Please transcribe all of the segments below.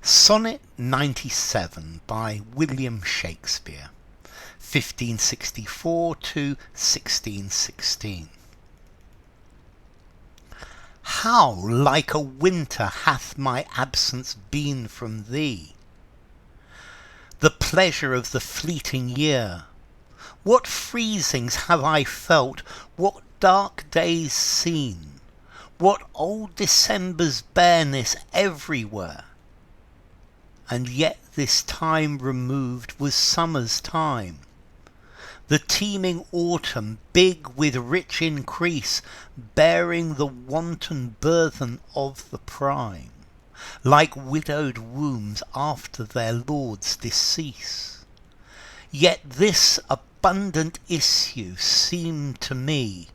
Sonnet 97 by William Shakespeare, 1564 to 1616. How like a winter hath my absence been from thee! The pleasure of the fleeting year! What freezings have I felt, what dark days seen, what old December's bareness everywhere! And yet this time removed was summer's time, the teeming autumn big with rich increase, bearing the wanton burthen of the prime, like widowed wombs after their lord's decease. Yet this abundant issue seemed to me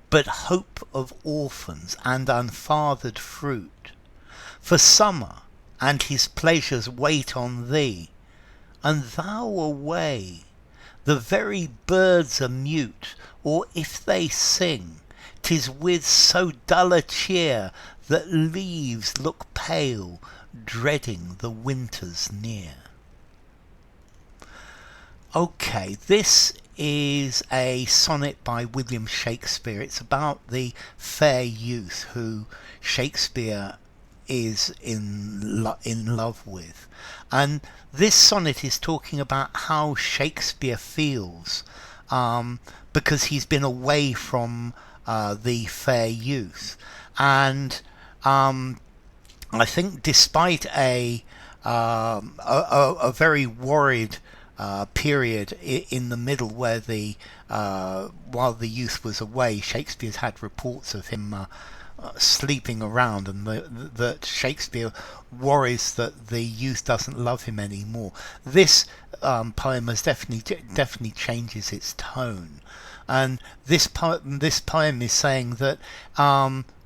but hope of orphans and unfather'd fruit, for summer and his pleasures wait on thee, and thou away. The very birds are mute, or if they sing, 'tis with so dull a cheer that leaves look pale, dreading the winter's near. Okay, this is a sonnet by William Shakespeare. It's about the fair youth who Shakespeare is in love with, and this sonnet is talking about how Shakespeare feels because he's been away from the fair youth, and I think despite a very worried period in the middle where while the youth was away, Shakespeare's had reports of him sleeping around, and that Shakespeare worries that the youth doesn't love him anymore. This poem has definitely changes its tone, and this poem is saying that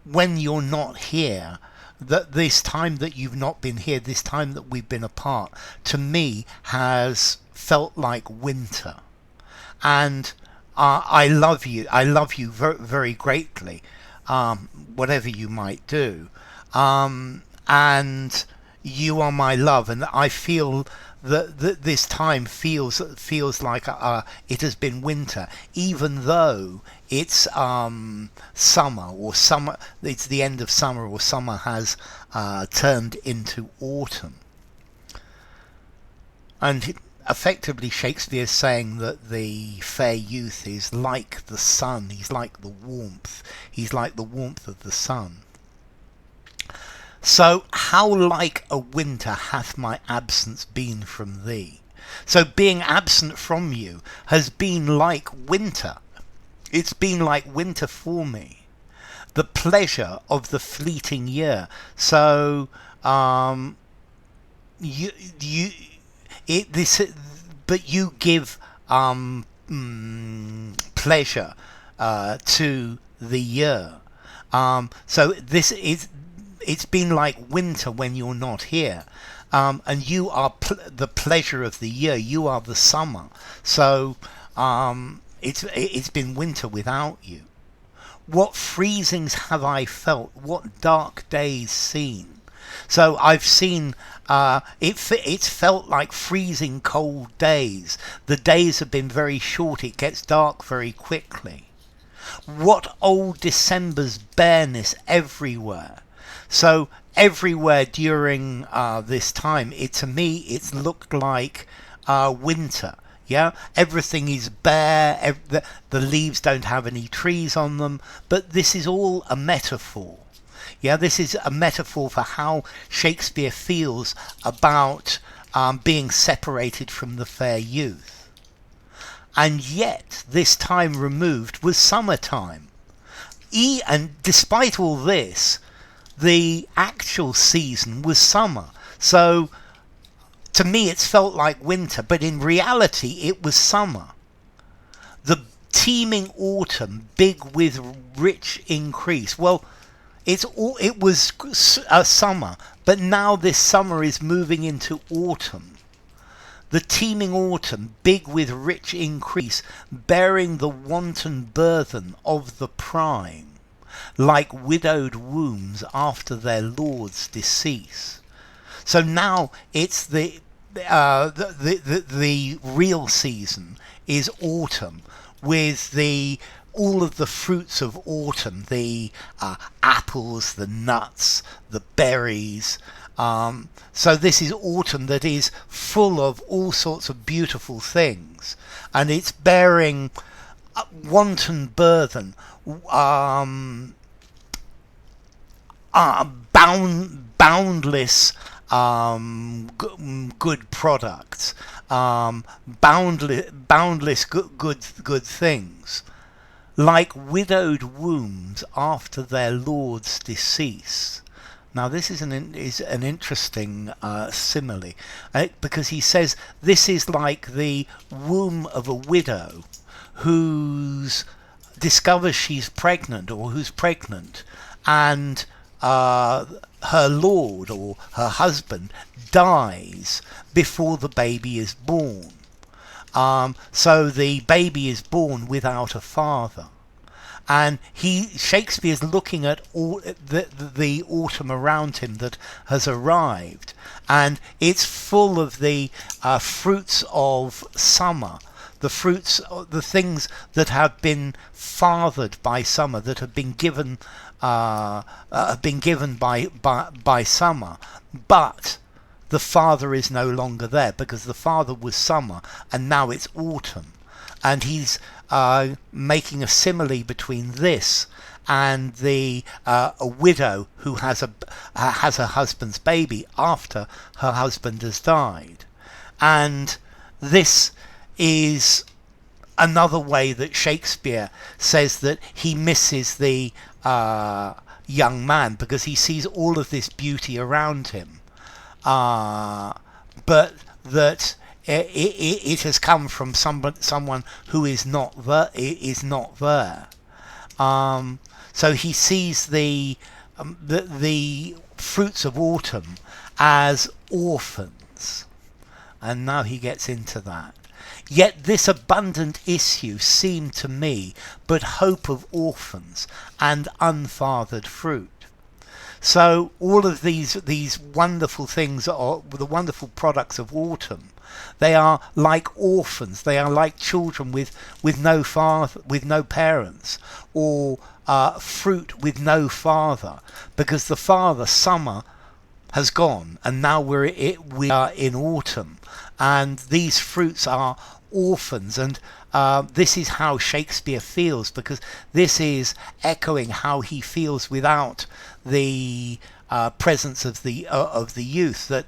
when you're not here, that this time that you've not been here, this time that we've been apart, to me has felt like winter, and I love you very, very greatly, whatever you might do, and you are my love, and I feel that this time feels like it has been winter, even though it's summer, it's the end of summer, or summer has turned into autumn. And effectively Shakespeare is saying that the fair youth is like the sun, he's like the warmth of the sun. So how like a winter hath my absence been from thee. So being absent from you has been like winter. It's been like winter for me. The pleasure of the fleeting year. So but you give pleasure to the year. So it's been like winter when you're not here, and you are the pleasure of the year. You are the summer. So it's been winter without you. What freezings have I felt? What dark days seen? So I've seen it's felt like freezing cold days. The days have been very short. It gets dark very quickly. What old December's bareness everywhere. So everywhere during this time, to me it's looked like winter. Yeah, everything is bare. The leaves don't have any trees on them. But this is all a metaphor. Yeah, this is a metaphor for how Shakespeare feels about being separated from the fair youth. And yet, this time removed was summertime. And despite all this, the actual season was summer. So, to me, it's felt like winter, but in reality, it was summer. The teeming autumn, big with rich increase. Well, it was a summer, but now this summer is moving into autumn. The teeming autumn, big with rich increase, bearing the wanton burthen of the prime, like widowed wombs after their lord's decease. So now it's the real season is autumn, with all of the fruits of autumn, the apples, the nuts, the berries. So this is autumn that is full of all sorts of beautiful things, and it's bearing wanton burthen, boundless good products, boundless good things, like widowed wombs after their lord's decease. Now this is an interesting simile, because he says this is like the womb of a widow who's discovers she's pregnant, or who's pregnant, and her lord or her husband dies before the baby is born. So the baby is born without a father. And Shakespeare's looking at all the autumn around him that has arrived, and it's full of the fruits of summer, the things that have been fathered by summer, that have been given by summer, but the father is no longer there, because the father was summer and now it's autumn. And he's making a simile between this and a widow who has her husband's baby after her husband has died. And this is another way that Shakespeare says that he misses the young man, because he sees all of this beauty around him, but that it has come from someone who is not there. So he sees the fruits of autumn as orphans, and now he gets into that. Yet this abundant issue seemed to me but hope of orphans and unfather'd fruit. So all of these wonderful things, are the wonderful products of autumn. They are like orphans. They are like children with no father, with no parents, or fruit with no father, because the father, summer, has gone, and now we are in autumn, and these fruits are orphans. And this is how Shakespeare feels, because this is echoing how he feels without the presence of the youth, that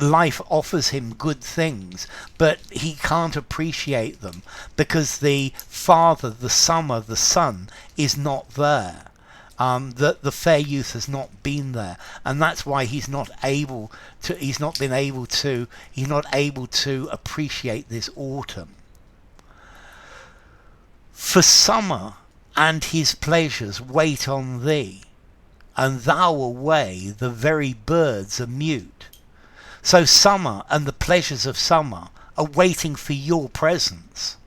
life offers him good things, but he can't appreciate them because the father, the summer, the sun is not there. The fair youth has not been there, and that's why he's not able to appreciate this autumn. For summer and his pleasures wait on thee, and thou away the very birds are mute. So summer and the pleasures of summer are waiting for your presence.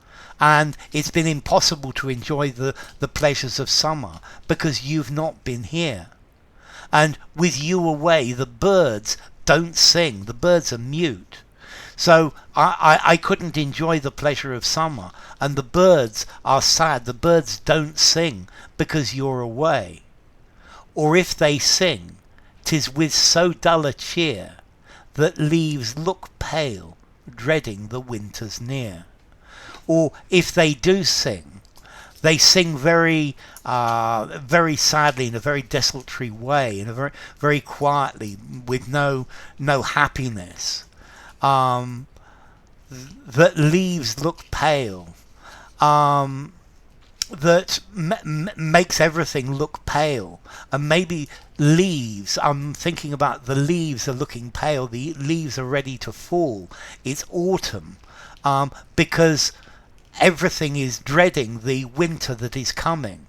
And it's been impossible to enjoy the pleasures of summer because you've not been here. And with you away, the birds don't sing. The birds are mute. So I couldn't enjoy the pleasure of summer. And the birds are sad. The birds don't sing because you're away. Or if they sing, 'tis with so dull a cheer that leaves look pale, dreading the winter's near. Or if they do sing, they sing very sadly, in a very desultory way, in a very, very quietly, with no happiness. That leaves look pale. That makes everything look pale. And maybe leaves, I'm thinking about the leaves are looking pale, the leaves are ready to fall. It's autumn, because everything is dreading the winter that is coming.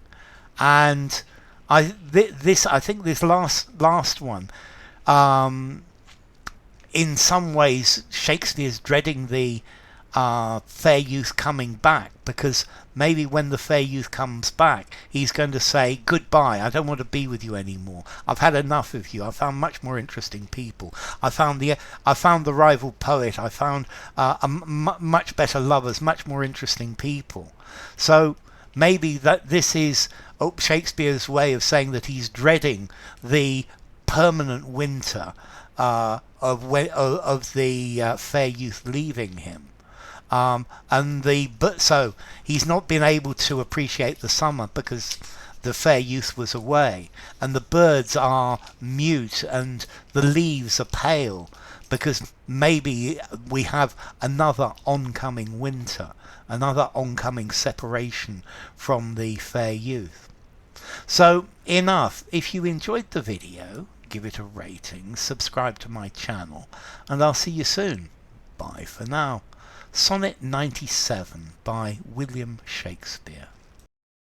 And I think this last one, in some ways Shakespeare's dreading the fair youth coming back, because maybe when the fair youth comes back, he's going to say, goodbye, I don't want to be with you anymore. I've had enough of you. I found much more interesting people. I found the rival poet. I found much better lovers, much more interesting people. So maybe that this is Shakespeare's way of saying that he's dreading the permanent winter of the fair youth leaving him. So he's not been able to appreciate the summer because the fair youth was away, and the birds are mute and the leaves are pale, because maybe we have another oncoming winter, another oncoming separation from the fair youth. So enough. If you enjoyed the video, give it a rating, subscribe to my channel, and I'll see you soon. Bye for now. Sonnet 97 by William Shakespeare.